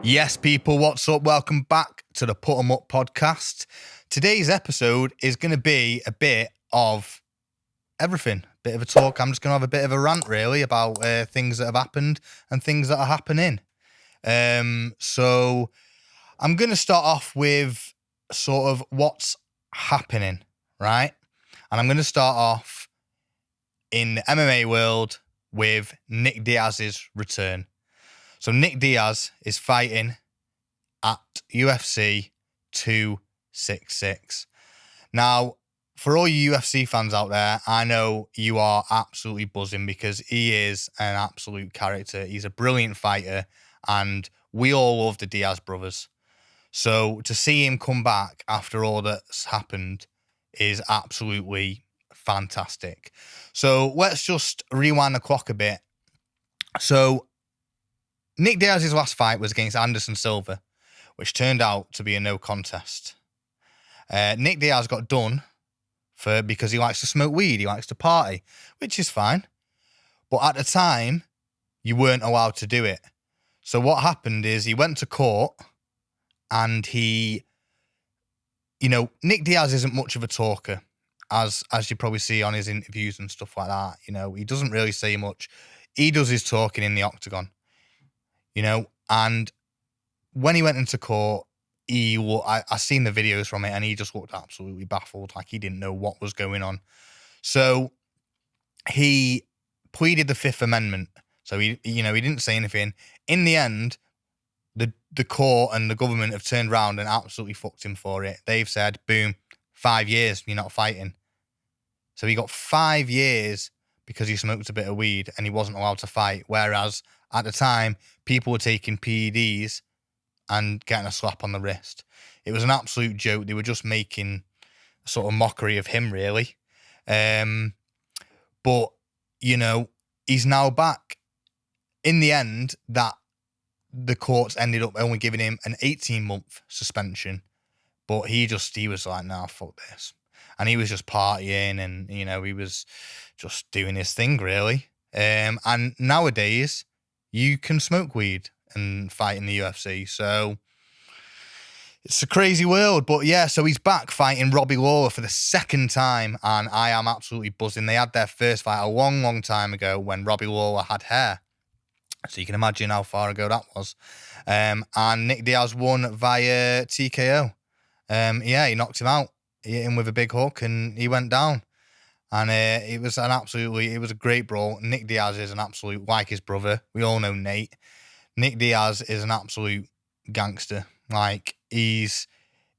Yes, people, what's up? Welcome back to the Put 'em Up podcast. Today's episode is going to be a bit of everything, bit of a talk. I'm just going to have a bit of a rant, really, about things that have happened and things that are happening. So I'm going to start off with sort of what's happening, right? And I'm going to start off in the MMA world with Nick Diaz's return. So Nick Diaz is fighting at UFC 266. Now, for all you UFC fans out there, I know you are absolutely buzzing because he is an absolute character. He's a brilliant fighter, and we all love the Diaz brothers. So to see him come back after all that's happened is absolutely fantastic. So let's just rewind the clock a bit. So Nick Diaz's last fight was against Anderson Silva, which turned out to be a no contest. Nick Diaz got done because he likes to smoke weed, he likes to party, which is fine. But at the time, you weren't allowed to do it. So what happened is he went to court and Nick Diaz isn't much of a talker, as you probably see on his interviews and stuff like that. He doesn't really say much. He does his talking in the octagon. And when he went into court, I seen the videos from it, and he just looked absolutely baffled, like he didn't know what was going on. So he pleaded the Fifth Amendment. So he didn't say anything. In the end, the court and the government have turned around and absolutely fucked him for it. They've said, boom, 5 years, you're not fighting. So he got 5 years because he smoked a bit of weed and he wasn't allowed to fight. Whereas at the time, people were taking PEDs and getting a slap on the wrist. It was an absolute joke. They were just making a sort of mockery of him, really. But, he's now back. In the end, the courts ended up only giving him an 18-month suspension. But he was like, nah, fuck this. And he was just partying and, he was just doing his thing, really. And nowadays, you can smoke weed and fight in the UFC. So it's a crazy world. But yeah, so he's back fighting Robbie Lawler for the second time. And I am absolutely buzzing. They had their first fight a long, long time ago when Robbie Lawler had hair. So you can imagine how far ago that was. And Nick Diaz won via TKO. He knocked him out. He hit him with a big hook and he went down. And it was a great brawl. Nick Diaz is an absolute, like his brother. We all know Nate. Nick Diaz is an absolute gangster. Like, him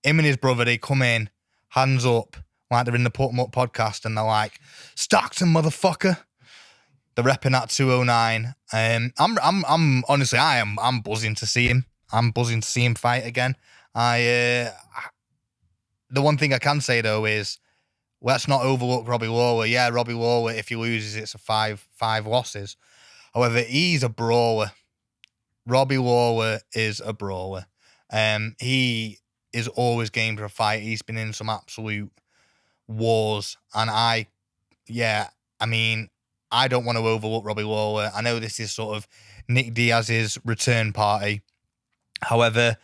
and his brother, they come in, hands up, like they're in the Put 'em Up podcast, and they're like, Stockton, motherfucker. They're repping at 209. I'm honestly, I'm buzzing to see him. I'm buzzing to see him fight again. The one thing I can say, though, is let's not overlook Robbie Lawler. Yeah, Robbie Lawler, if he loses, it's a five losses. However, he's a brawler. Robbie Lawler is a brawler. He is always game for a fight. He's been in some absolute wars. And I don't want to overlook Robbie Lawler. I know this is sort of Nick Diaz's return party. However,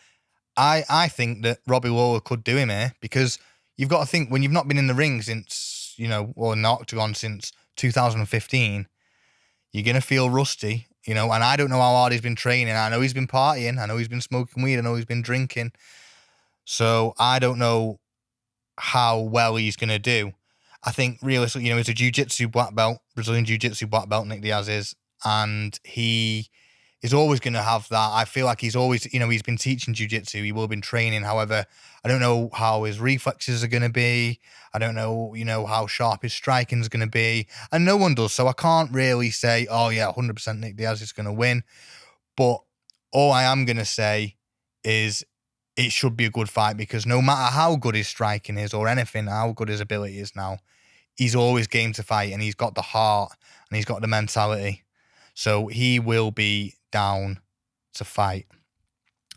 I think that Robbie Lawler could do him here, because you've got to think, when you've not been in the ring since, or in the octagon since 2015, you're going to feel rusty, and I don't know how hard he's been training. I know he's been partying. I know he's been smoking weed. I know he's been drinking. So I don't know how well he's going to do. I think realistically, he's a jiu-jitsu black belt, Brazilian jiu-jitsu black belt, Nick Diaz is, and he is always going to have that. I feel like he's always, he's been teaching jiu-jitsu, he will have been training. However, I don't know how his reflexes are going to be. I don't know, how sharp his striking is going to be. And no one does. So I can't really say, oh yeah, 100% Nick Diaz is going to win. But all I am going to say is it should be a good fight, because no matter how good his striking is or anything, how good his ability is now, he's always game to fight, and he's got the heart and he's got the mentality. So he will be down to fight.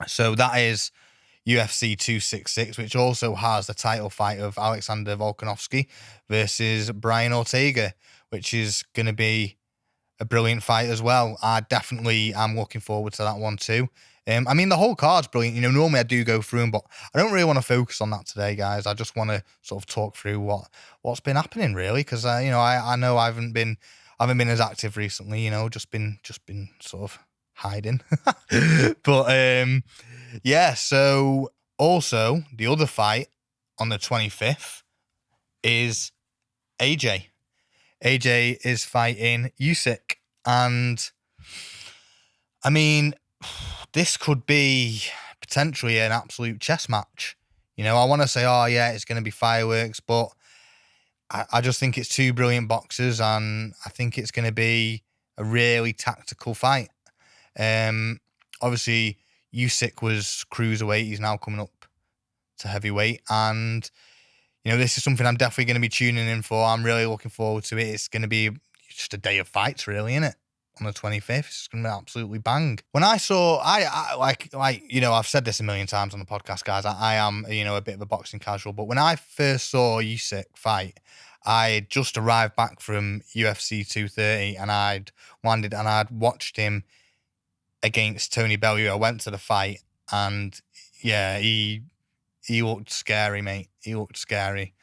So that is UFC 266, which also has the title fight of Alexander Volkanovski versus Brian Ortega, which is going to be a brilliant fight as well. I definitely am looking forward to that one too. I mean, the whole card's brilliant. Normally I do go through them, but I don't really want to focus on that today, guys. I just want to sort of talk through what's been happening, really, because I know I haven't been as active recently. Just been sort of hiding. But yeah. So also the other fight on the 25th is AJ. AJ is fighting Usyk, and I mean, this could be potentially an absolute chess match. I want to say, oh yeah, it's going to be fireworks, but I just think it's two brilliant boxers, and I think it's going to be a really tactical fight. Obviously, Usyk was cruiserweight. He's now coming up to heavyweight, and this is something I'm definitely going to be tuning in for. I'm really looking forward to it. It's going to be just a day of fights, really, isn't it? On the 25th, it's going to be absolutely bang. When I saw, I've said this a million times on the podcast, guys. I am, a bit of a boxing casual, but when I first saw Usyk fight, I just arrived back from UFC 230, and I'd landed and I'd watched him against Tony Bellew. I went to the fight, and yeah, he looked scary, mate. He looked scary.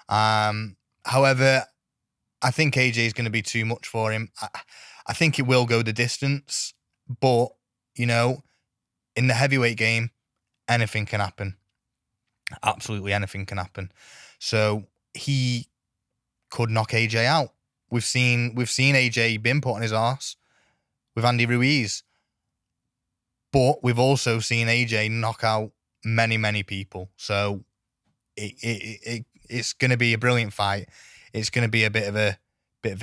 However, I think AJ is going to be too much for him. I think it will go the distance, but, in the heavyweight game, anything can happen. Absolutely anything can happen. So he could knock AJ out. We've seen AJ been put on his arse with Andy Ruiz, but we've also seen AJ knock out many, many people. So it's going to be a brilliant fight. It's going to be a bit of a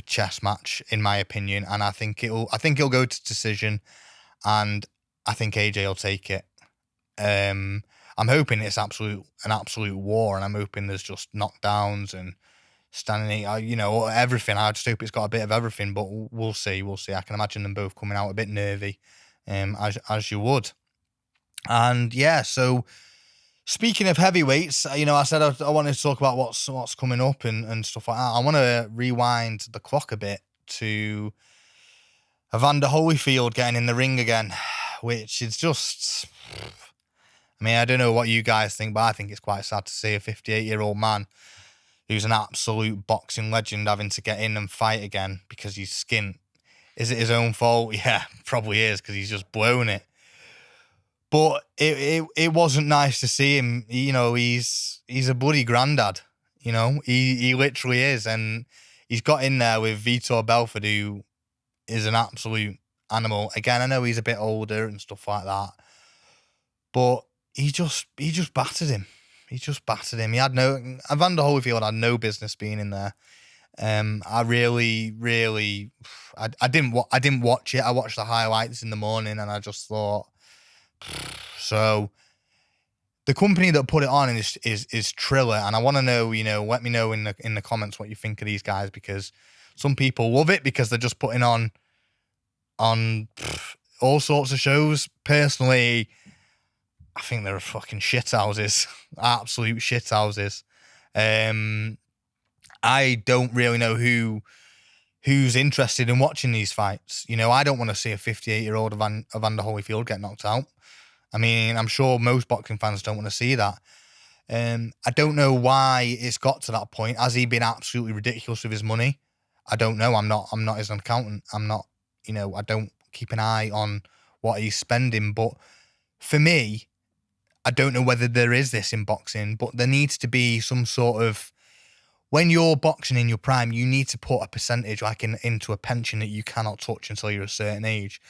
chess match, in my opinion, and I think it'll go to decision, and I think AJ will take it. I'm hoping it's an absolute war, and I'm hoping there's just knockdowns and standing, everything. I just hope it's got a bit of everything, but we'll see. I can imagine them both coming out a bit nervy, as you would. And yeah, so speaking of heavyweights, I said I wanted to talk about what's coming up and stuff like that. I want to rewind the clock a bit to Evander Holyfield getting in the ring again, which is just, I mean, I don't know what you guys think, but I think it's quite sad to see a 58-year-old man who's an absolute boxing legend having to get in and fight again because he's skint. Is it his own fault? Yeah, probably is, because he's just blown it. But it wasn't nice to see him. He's a bloody granddad. He literally is, and he's got in there with Vitor Belfort, who is an absolute animal. Again, I know he's a bit older and stuff like that, but he just battered him. He had Evander Holyfield had no business being in there. I really, I didn't watch it. I watched the highlights in the morning, and I just thought. So the company that put it on is Triller, and I want to know, let me know in the comments what you think of these guys, because some people love it because they're just putting on all sorts of shows. Personally, I think they're fucking shithouses, absolute shithouses. I don't really know who's interested in watching these fights. I don't want to see a 58-year-old Evander Holyfield get knocked out. I mean, I'm sure most boxing fans don't want to see that. I don't know why it's got to that point. Has he been absolutely ridiculous with his money? I don't know. I'm not his accountant. I'm not, I don't keep an eye on what he's spending. But for me, I don't know whether there is this in boxing, but there needs to be some sort of, when you're boxing in your prime, you need to put a percentage into a pension that you cannot touch until you're a certain age.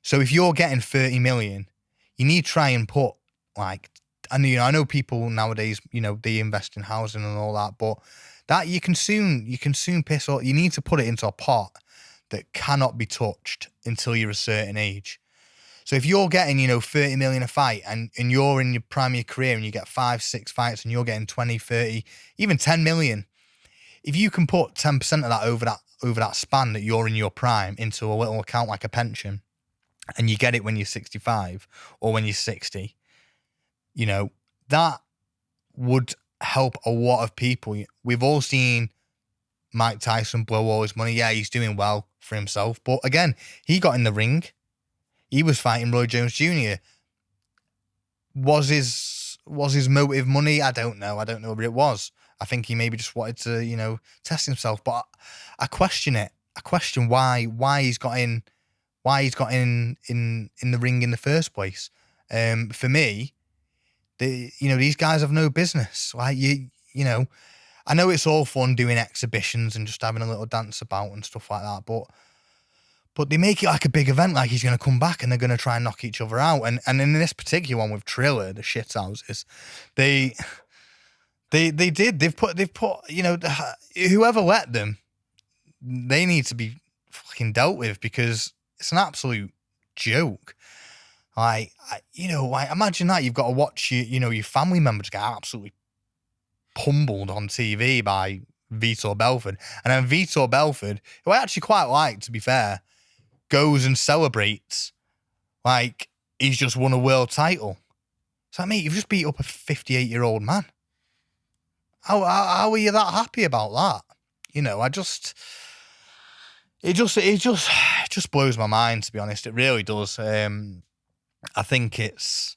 So if you're getting 30 million, you need to try and put I know people nowadays, they invest in housing and all that, but that you can soon piss off. You need to put it into a pot that cannot be touched until you're a certain age. So if you're getting, 30 million a fight and you're in your prime of your career and you get 5-6 fights and you're getting 20, 30, even 10 million, if you can put 10% of that over that span that you're in your prime into a little account like a pension, and you get it when you're 65 or when you're 60, that would help a lot of people. We've all seen Mike Tyson blow all his money. Yeah, he's doing well for himself. But again, he got in the ring. He was fighting Roy Jones Jr. was his motive money? I don't know. I don't know what it was. I think he maybe just wanted to, test himself. But I question it. I question why he's got in in the ring in the first place. For me, these guys have no business. Like I know it's all fun doing exhibitions and just having a little dance about and stuff like that, but they make it like a big event, like he's going to come back and they're going to try and knock each other out. And in this particular one with Triller, the shithouses, they've put whoever let them, they need to be fucking dealt with, because it's an absolute joke. Imagine that you've got to watch your family members get absolutely pummeled on TV by Vitor Belfort, and then Vitor Belfort, who I actually quite like, to be fair, goes and celebrates like he's just won a world title. So, mate, you've just beat up a 58-year-old man. How are you that happy about that? It just blows my mind, to be honest. It really does. I think it's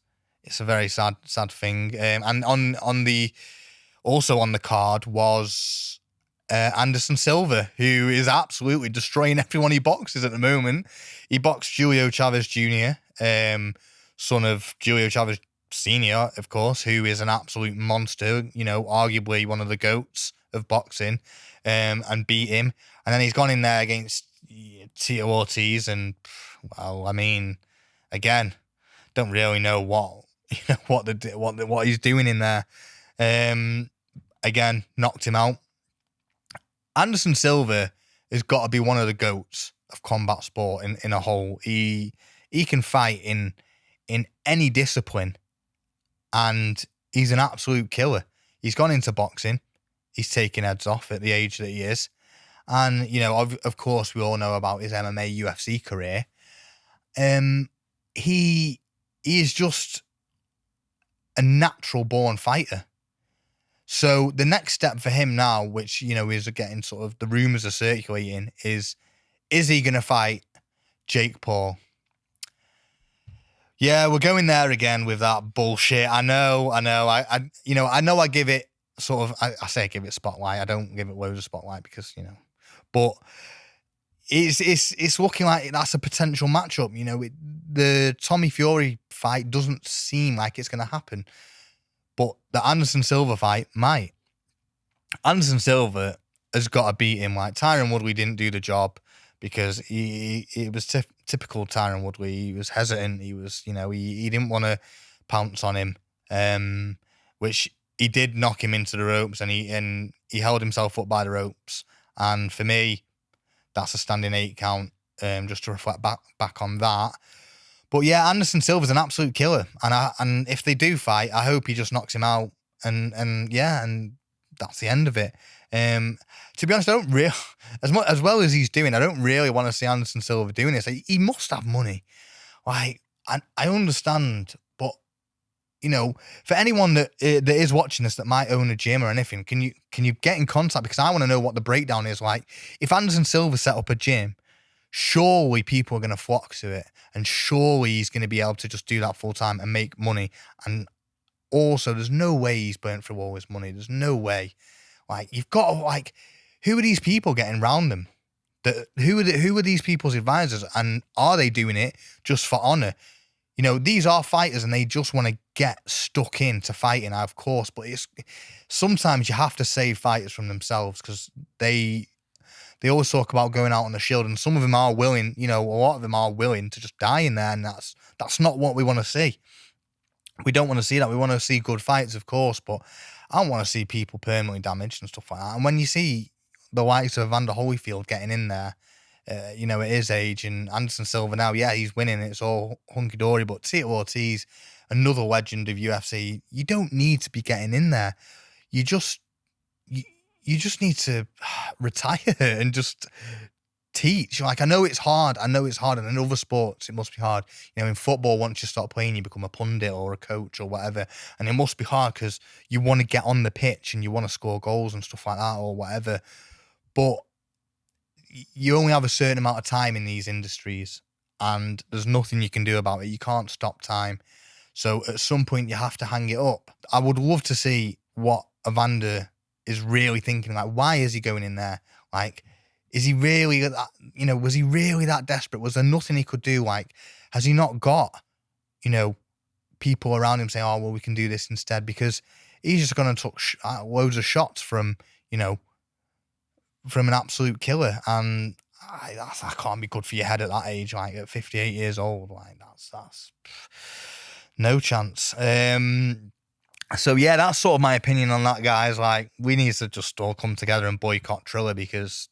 a very sad thing. And on the card was Anderson Silva, who is absolutely destroying everyone he boxes at the moment. He boxed Julio Chavez Jr., son of Julio Chavez Sr., of course, who is an absolute monster, arguably one of the GOATs of boxing, and beat him. And then he's gone in there against Tito Ortiz, and, well, I mean, again, don't really know what he's doing in there. Again, knocked him out. Anderson Silva has got to be one of the GOATs of combat sport in a whole. He can fight in any discipline, and he's an absolute killer. He's gone into boxing. He's taking heads off at the age that he is. And, of course, we all know about his MMA UFC career. He is just a natural born fighter. So the next step for him now, which, is getting sort of, the rumors are circulating, is he going to fight Jake Paul? Yeah, we're going there again with that bullshit. I know. I know I give it sort of, I say I give it spotlight. I don't give it loads of spotlight because, but it's looking like that's a potential matchup. The Tommy Fury fight doesn't seem like it's going to happen. But the Anderson Silva fight might. Anderson Silva has got to beat him. Like, Tyron Woodley didn't do the job because it was typical Tyron Woodley. He was hesitant. He was, he didn't want to pounce on him, which he did knock him into the ropes, and he held himself up by the ropes. And for me, that's a standing 8 count, just to reflect back on that. But yeah, Anderson Silva's an absolute killer, and if they do fight, I hope he just knocks him out, and that's the end of it. To be honest, I don't really, as well as he's doing, I don't really want to see Anderson Silva doing this. He must have money, like I understand, but for anyone that is watching this that might own a gym or anything, can you get in contact, because I want to know what the breakdown is like. If Anderson Silva set up a gym, surely people are going to flock to it, and surely he's going to be able to just do that full time and make money. And also, there's no way he's burnt through all his money. There's no way. Like, you've got to, who are these people getting around them? Who are these people's advisors, and are they doing it just for honor? These are fighters, and they just want to get stuck into fighting, of course. But sometimes you have to save fighters from themselves, because they always talk about going out on the shield, and some of them are willing, a lot of them are willing to just die in there, and that's not what we want to see. We don't want to see that. We want to see good fights, of course, but I don't want to see people permanently damaged and stuff like that. And when you see the likes of Evander Holyfield getting in there, at his age, and Anderson Silva now, yeah, he's winning, it's all hunky-dory, but Tito Ortiz, another legend of UFC, you don't need to be getting in there. You just need to retire and just teach. Like, I know it's hard, and in other sports it must be hard. In football, once you start playing, you become a pundit or a coach or whatever, and it must be hard because you want to get on the pitch and you want to score goals and stuff like that or whatever. But you only have a certain amount of time in these industries, and there's nothing you can do about it. You can't stop time. So at some point you have to hang it up. I would love to see what Evander is really thinking. Like, why is he going in there? Like, is he really, was he really that desperate? Was there nothing he could do? Like, has he not got, people around him saying, oh, well, we can do this instead? Because he's just going to take loads of shots from, from an absolute killer. And that can't be good for your head at that age, like at 58 years old. Like, that's no chance. So yeah, that's sort of my opinion on that, guys. Like, we need to just all come together and boycott Triller because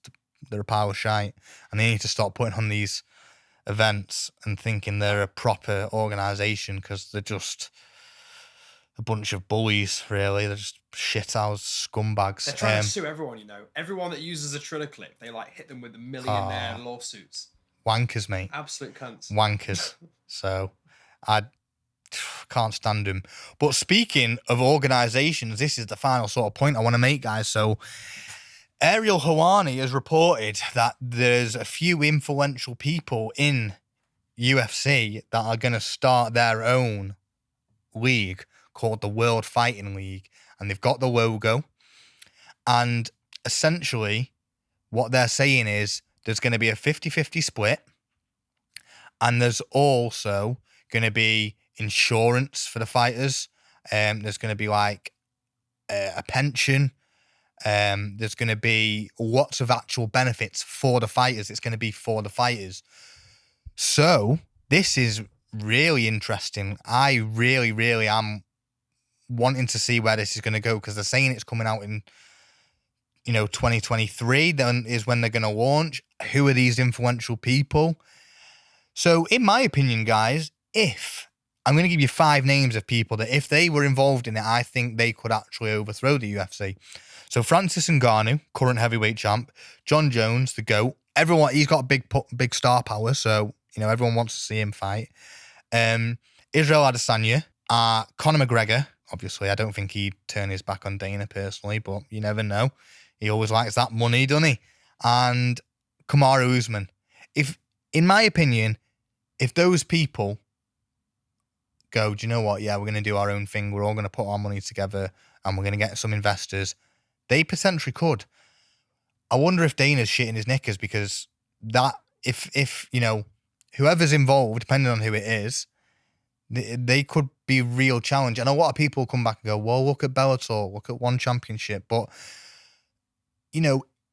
they're a pile of shite, and they need to stop putting on these events and thinking they're a proper organisation, because they're just a bunch of bullies, really. They're just shithouse scumbags. They're trying to sue everyone, Everyone that uses a Triller clip, they hit them with millionaire lawsuits. Wankers, mate. Absolute cunts. Wankers. So I can't stand them. But speaking of organisations, this is the final sort of point I want to make, guys. So Ariel Helwani has reported that there's a few influential people in UFC that are going to start their own league called the World Fighting League, and they've got the logo. And essentially what they're saying is there's going to be a 50-50 split, and there's also going to be insurance for the fighters. There's going to be like a pension. There's going to be lots of actual benefits for the fighters. It's going to be for the fighters. So this is really interesting. I really, really am wanting to see where this is going to go, because they're saying it's coming out in 2023 then is when they're going to launch. Who are these influential people? So in my opinion, guys, I'm going to give you 5 names of people that if they were involved in it, I think they could actually overthrow the UFC. So Francis Ngannou, current heavyweight champ. John Jones, the GOAT. Everyone, he's got big star power, so everyone wants to see him fight. Israel Adesanya, Conor McGregor. Obviously, I don't think he'd turn his back on Dana personally, but you never know. He always likes that money, doesn't he? And Kamaru Usman. In my opinion, if those people go, do you know what? Yeah, we're going to do our own thing. We're all going to put our money together and we're going to get some investors. They potentially could. I wonder if Dana's shitting his knickers, because that if whoever's involved, depending on who it is, they could be a real challenge. And a lot of people come back and go, well, look at Bellator, look at One Championship. But,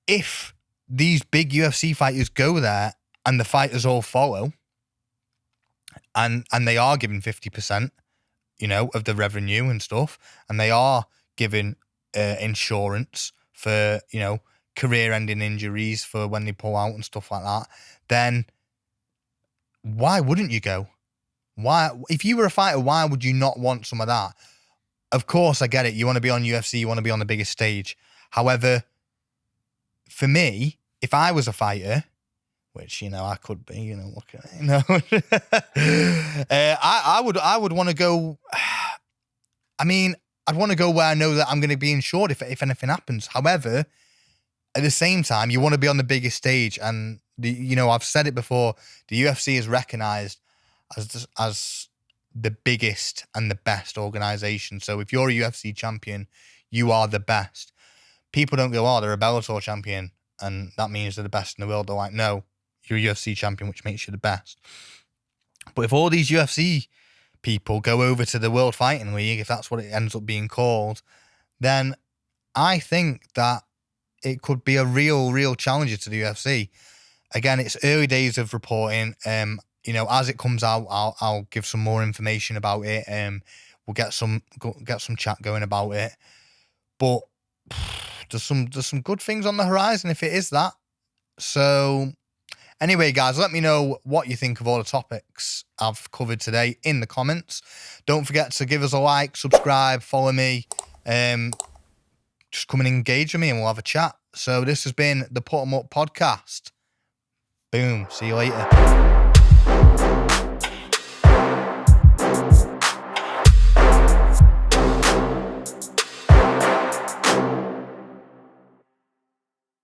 if these big UFC fighters go there and the fighters all follow, and they are given 50%, of the revenue and stuff, and they are given insurance for, career-ending injuries for when they pull out and stuff like that, then why wouldn't you go? Why, if you were a fighter, why would you not want some of that? Of course, I get it. You want to be on UFC, you want to be on the biggest stage. However, for me, if I was a fighter, which, I could be, look at it, I would want to go, I'd want to go where I know that I'm going to be insured if anything happens. However, at the same time, you want to be on the biggest stage. And, I've said it before, the UFC is recognised as the biggest and the best organisation. So if you're a UFC champion, you are the best. People don't go, oh, they're a Bellator champion, and that means they're the best in the world. They're like, no, you're a UFC champion, which makes you the best. But if all these UFC people go over to the World Fighting League, if that's what it ends up being called, then I think that it could be a real challenger to the UFC. Again, it's early days of reporting. As it comes out, I'll give some more information about it. We'll get some chat going about it. But there's some good things on the horizon if it is that. So anyway, guys, let me know what you think of all the topics I've covered today in the comments. Don't forget to give us a like, subscribe, follow me. Just come and engage with me and we'll have a chat. So this has been the Put 'em Up podcast. Boom. See you later.